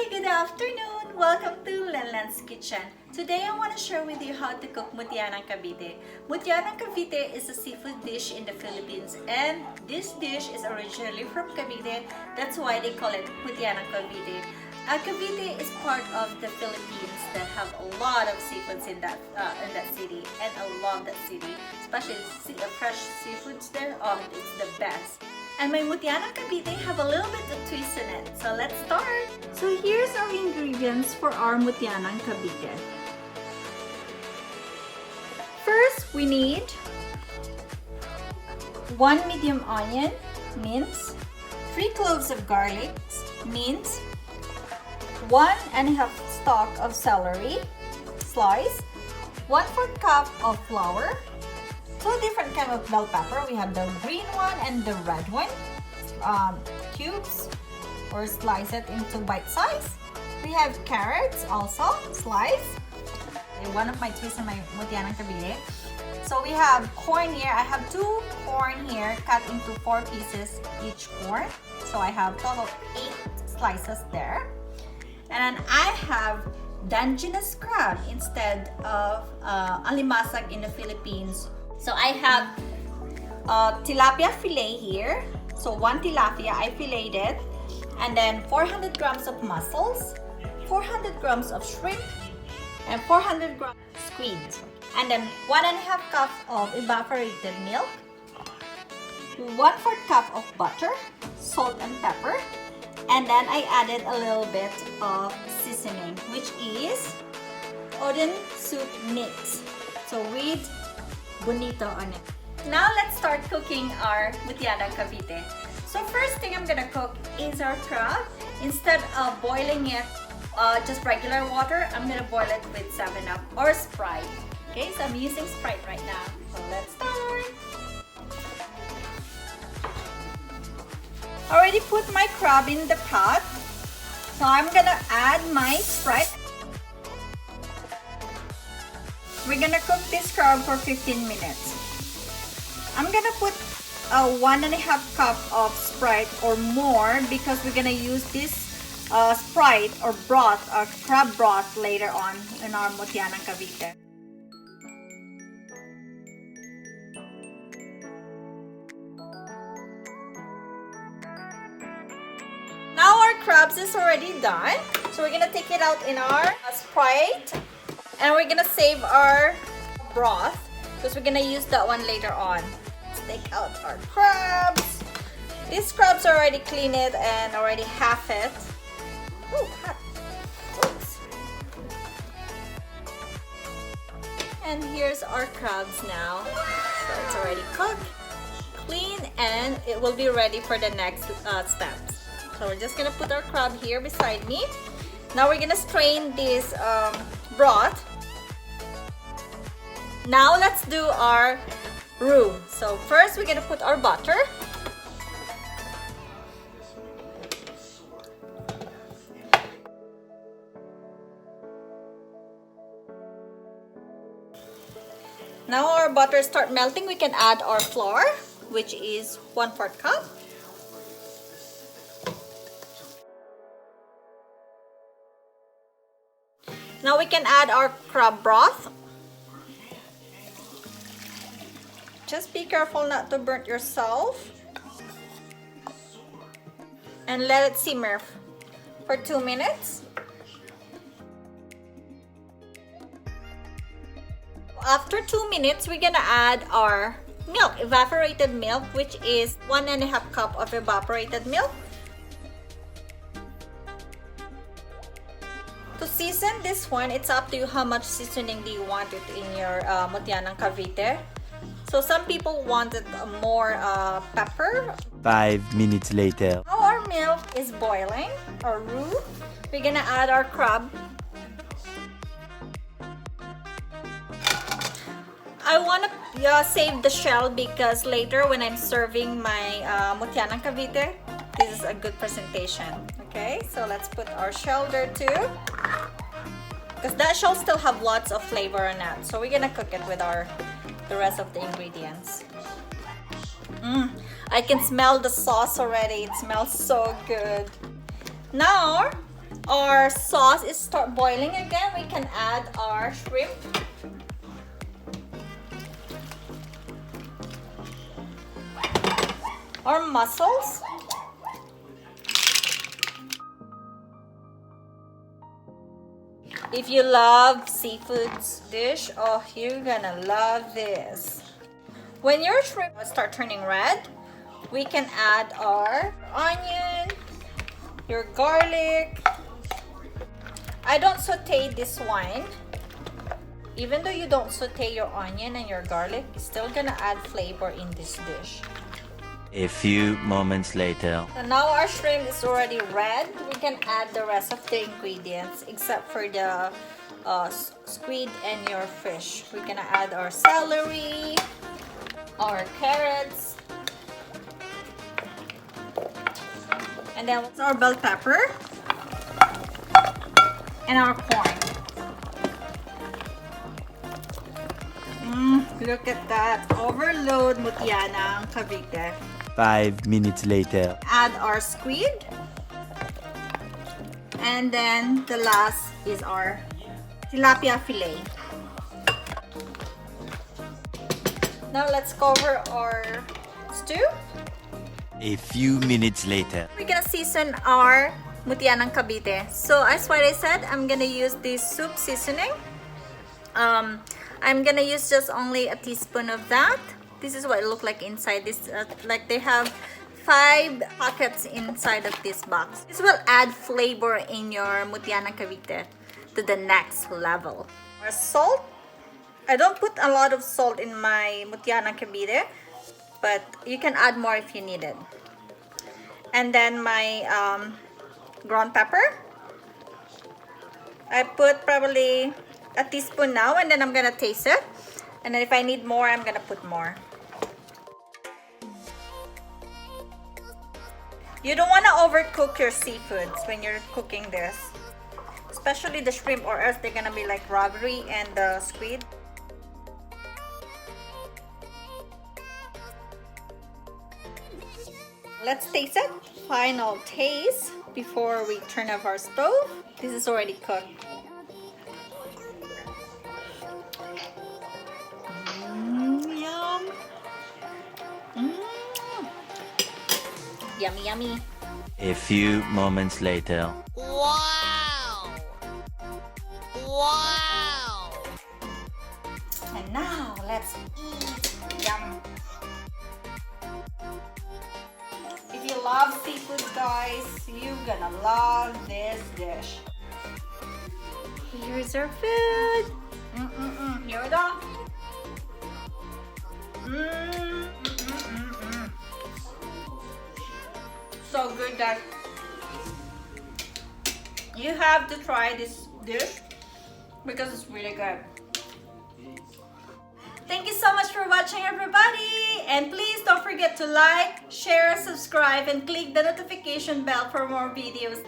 Good afternoon! Welcome to Lenlen's Kitchen. Today I want to share with you how to cook Mutya ng Cavite. Mutya ng Cavite is a seafood dish in the Philippines, and this dish is originally from Cavite. That's why they call it Mutya ng Cavite. Cavite is part of the Philippines that have a lot of seafoods in that city, and I love that city, especially fresh seafoods there. Oh, it's the best. And my Mutya ng Cavite have a little bit of twist in it. So let's start. So here's our ingredients for our Mutya ng Cavite. First, we need 1 medium onion, minced, 3 cloves of garlic, minced, 1½ stalk of celery, sliced, 1/4 cup of flour, 2 different kinds of bell pepper. We have the green one and the red one. Cubes or slice it into bite size. We have carrots also sliced. One of my twists in my Mutya ng Cavite. So we have corn here. I have 2 corn here cut into 4 pieces each corn. So I have total 8 slices there. And then I have Dungeness crab instead of alimasag in the Philippines. So I have tilapia fillet here. So 1 tilapia, I filleted it. And then 400 grams of mussels, 400 grams of shrimp, and 400 grams of squid. And then 1½ cup of evaporated milk, 1/4 cup of butter, salt and pepper. And then I added a little bit of seasoning, which is oden soup mix. So with bonito on it. Now let's start cooking our Mutya ng Cavite. So first thing I'm gonna cook is our crab. Instead of boiling it just regular water, I'm gonna boil it with 7-Up or Sprite. Okay, so I'm using Sprite right now. So let's start. Already put my crab in the pot. So I'm gonna add my Sprite. We're gonna cook this crab for 15 minutes. I'm gonna put 1½ cup of Sprite or more because we're gonna use this Sprite or broth, crab broth later on in our Mutya ng Cavite. Now our crabs is already done. So we're gonna take it out in our Sprite. And we're gonna save our broth because we're gonna use that one later on. Let's take out our crabs. These crabs are already cleaned and already half it. Oh, hot. Oops. And here's our crabs now. So it's already cooked, clean, and it will be ready for the next steps. So we're just gonna put our crab here beside me. Now we're gonna strain this broth. Now let's do our roux. So first we're gonna put our butter. Now our butter start melting, we can add our flour, which is 1/4 cup. Now we can add our crab broth. Just be careful not to burn yourself. And let it simmer for 2 minutes. After 2 minutes, we're gonna add our milk, evaporated milk, which is 1½ cup of evaporated milk. To season this one, it's up to you how much seasoning do you want it in your Mutya ng Cavite. So some people wanted more pepper. 5 minutes later. Now our milk is boiling, our roux. We're gonna add our crab. I wanna save the shell because later when I'm serving my Mutya ng Cavite, this is a good presentation. Okay, so let's put our shell there too. Because that shell still have lots of flavor in it. So we're gonna cook it with the rest of the ingredients. I can smell the sauce already. It smells so good. Now our sauce is start boiling again, we can add our shrimp. Our mussels. If you love seafoods dish, oh, you're gonna love this. When your shrimp start turning red, we can add our onion, your garlic. I don't saute this one. Even though you don't saute your onion and your garlic, it's still gonna add flavor in this dish. A few moments later. So now our shrimp is already red. We can add the rest of the ingredients except for the squid and your fish. We're gonna add our celery, our carrots, and then our bell pepper and our corn. Look at that. Overload Mutya ng Cavite. 5 minutes later. Add our squid. And then the last is our tilapia fillet. Now let's cover our stew. A few minutes later. We're gonna season our Mutya ng Cavite. So as what I said, I'm gonna use this soup seasoning. I'm gonna use just only a teaspoon of that. This is what it looks like inside this. Like they have 5 pockets inside of this box. This will add flavor in your Mutya ng Cavite to the next level. Our salt. I don't put a lot of salt in my Mutya ng Cavite, but you can add more if you need it. And then my ground pepper. I put probably a teaspoon now, and then I'm gonna taste it. And then if I need more, I'm gonna put more. You don't want to overcook your seafoods when you're cooking this, especially the shrimp, or else they're gonna be like rubbery, and the squid. Let's taste it. Final taste before we turn off our stove. This is already cooked. Yum. Yummy, yummy. A few moments later. Wow! Wow! And now let's eat. Yum. If you love seafood, guys, you're gonna love this dish. Here's our food. Here we go. So good that you have to try this dish because it's really good. Thank you so much for watching, everybody, and please don't forget to like, share, subscribe, and click the notification bell for more videos.